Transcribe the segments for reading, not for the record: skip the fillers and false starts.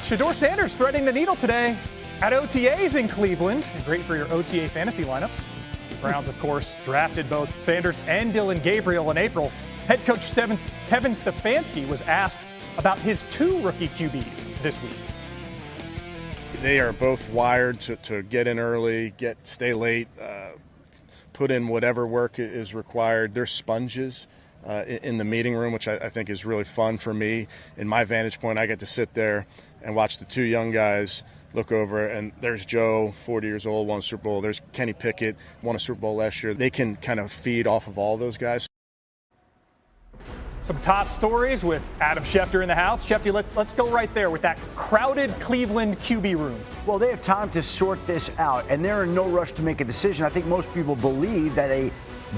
Shedeur Sanders threading the needle today at OTAs in Cleveland. Great for your OTA fantasy lineups. The Browns, of course, drafted both Sanders and Dillon Gabriel in April. Head coach Kevin Stefanski was asked about his two rookie QBs this week. They are both wired to get in early, stay late, put in whatever work is required. They're sponges in the meeting room, which I think is really fun for me. In my vantage point, I get to sit there and watch the two young guys look over, and there's Joe, 40 years old, won a Super Bowl. There's Kenny Pickett, won a Super Bowl last year. They can kind of feed off of all those guys. Some top stories with Adam Schefter in the house. Schefter, let's go right there with that crowded Cleveland QB room. Well, they have time to sort this out, and they're in no rush to make a decision. I think most people believe that a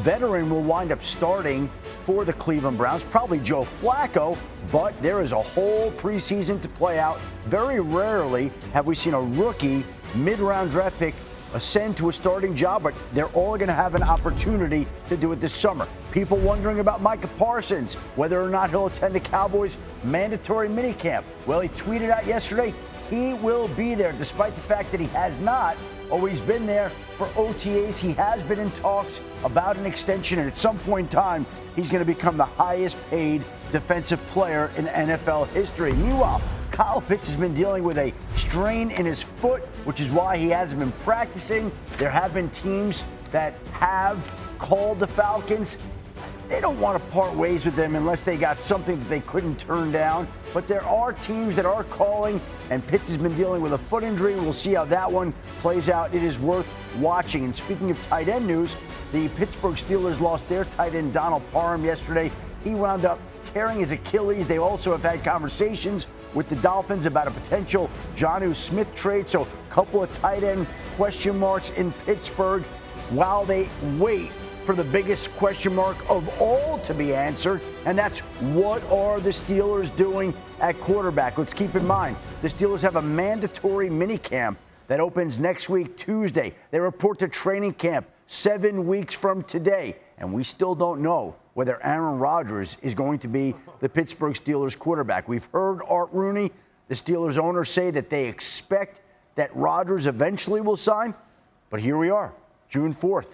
veteran will wind up starting for the Cleveland Browns, probably Joe Flacco, but there is a whole preseason to play out. Very rarely have we seen a rookie mid-round draft pick ascend to a starting job, but they're all going to have an opportunity to do it this summer. People wondering about Micah Parsons, whether or not he'll attend the Cowboys' mandatory minicamp. Well, he tweeted out yesterday he will be there, despite the fact that he has not always been there for OTAs. He has been in talks about an extension, and at some point in time, he's going to become the highest paid defensive player in NFL history. Meanwhile, Kyle Pitts has been dealing with a strain in his foot, which is why he hasn't been practicing. There have been teams that have called the Falcons. They don't want to part ways with them unless they got something that they couldn't turn down. But there are teams that are calling, and Pitts has been dealing with a foot injury. We'll see how that one plays out. It is worth watching. And speaking of tight end news, the Pittsburgh Steelers lost their tight end Donald Parham yesterday. He wound up tearing his Achilles. They also have had conversations with the Dolphins about a potential Jonnu Smith trade. So a couple of tight end question marks in Pittsburgh while they wait for the biggest question mark of all to be answered, and that's what are the Steelers doing at quarterback? Let's keep in mind, the Steelers have a mandatory minicamp that opens next week, Tuesday. They report to training camp 7 weeks from today, and we still don't know whether Aaron Rodgers is going to be the Pittsburgh Steelers quarterback. We've heard Art Rooney, the Steelers owner, say that they expect that Rodgers eventually will sign, but here we are, June 4th.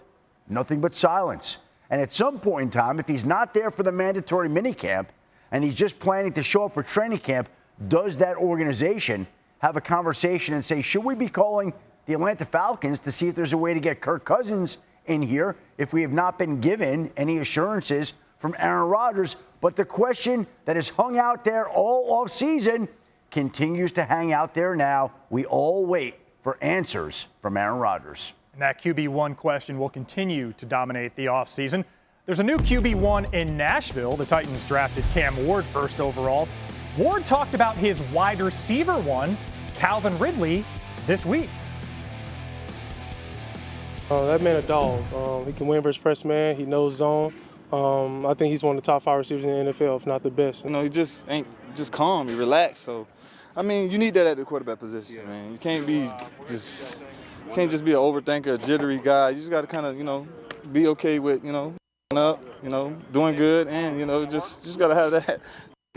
Nothing but silence. And at some point in time, if he's not there for the mandatory minicamp and he's just planning to show up for training camp, does that organization have a conversation and say, should we be calling the Atlanta Falcons to see if there's a way to get Kirk Cousins in here if we have not been given any assurances from Aaron Rodgers? But the question that has hung out there all offseason continues to hang out there now. We all wait for answers from Aaron Rodgers. And that QB1 question will continue to dominate the offseason. There's a new QB1 in Nashville. The Titans drafted Cam Ward first overall. Ward talked about his wide receiver one, Calvin Ridley, this week. That man a dog. He can win versus press man. He knows zone. I think he's one of the top 5 receivers in the NFL, if not the best. You know, he just ain't just calm. He relaxed. So, I mean, you need that at the quarterback position, man. You can't just be an overthinker, a jittery guy. You just got to kind of, be okay with, up, doing good, and just got to have that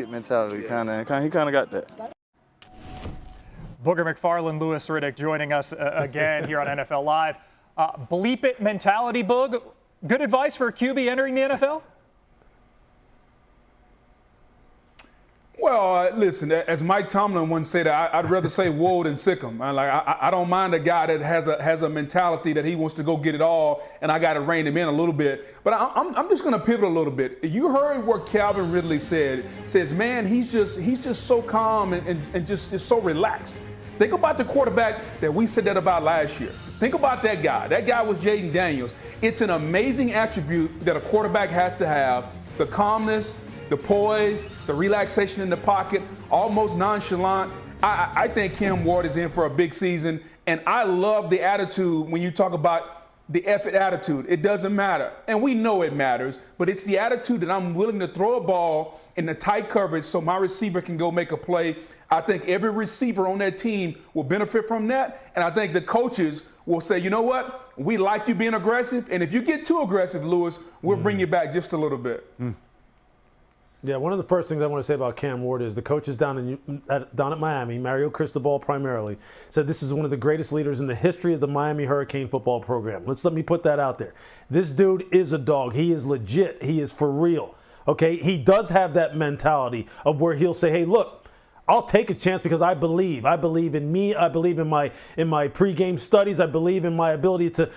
mentality. He kind of got that. Booger McFarland, Louis Riddick joining us again here on NFL Live. Bleep it mentality, Boog. Good advice for a QB entering the NFL? Well, listen, as Mike Tomlin once said, I'd rather say whoa than sick him. I don't mind a guy that has a mentality that he wants to go get it all, and I got to rein him in a little bit. But I'm just going to pivot a little bit. You heard what Calvin Ridley says, man, he's just so calm and just so relaxed. Think about the quarterback that we said that about last year. Think about that guy. That guy was Jaden Daniels. It's an amazing attribute that a quarterback has to have, the calmness, the poise, the relaxation in the pocket, almost nonchalant. I think Cam Ward is in for a big season, and I love the attitude when you talk about the effort attitude. It doesn't matter, and we know it matters, but it's the attitude that I'm willing to throw a ball in the tight coverage so my receiver can go make a play. I think every receiver on that team will benefit from that, and I think the coaches will say, you know what, we like you being aggressive, and if you get too aggressive, Louis, we'll bring you back just a little bit. Yeah, one of the first things I want to say about Cam Ward is the coaches down at Miami, Mario Cristobal primarily, said this is one of the greatest leaders in the history of the Miami Hurricane football program. Let me put that out there. This dude is a dog. He is legit. He is for real. Okay, he does have that mentality of where he'll say, hey, look, I'll take a chance because I believe. I believe in me. I believe in my pregame studies. I believe in my ability to,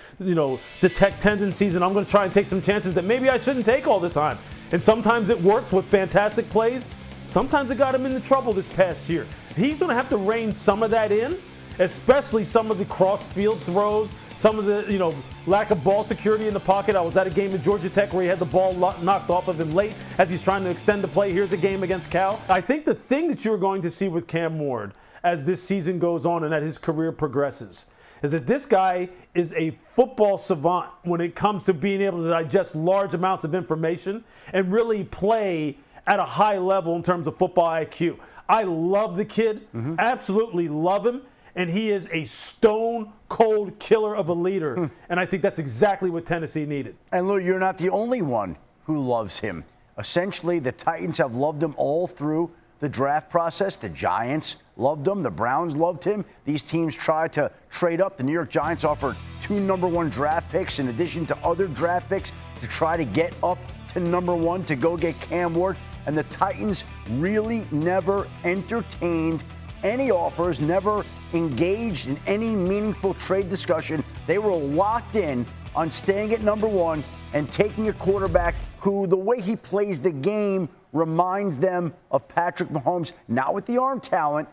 detect tendencies, and I'm going to try and take some chances that maybe I shouldn't take all the time. And sometimes it works with fantastic plays. Sometimes it got him into trouble this past year. He's going to have to rein some of that in, especially some of the cross-field throws, some of the, lack of ball security in the pocket. I was at a game at Georgia Tech where he had the ball knocked off of him late as he's trying to extend the play. Here's a game against Cal. I think the thing that you're going to see with Cam Ward as this season goes on and as his career progresses is that this guy is a football savant when it comes to being able to digest large amounts of information and really play at a high level in terms of football IQ. I love the kid, absolutely love him, and he is a stone-cold killer of a leader, and I think that's exactly what Tennessee needed. And Lou, you're not the only one who loves him. Essentially, the Titans have loved him all through the draft process. The Giants loved him. The Browns loved him. These teams tried to trade up. The New York Giants offered 2 number-1 draft picks in addition to other draft picks to try to get up to number 1 to go get Cam Ward. And the Titans really never entertained any offers, never engaged in any meaningful trade discussion. They were locked in on staying at number 1 and taking a quarterback who, the way he plays the game, reminds them of Patrick Mahomes, not with the arm talent,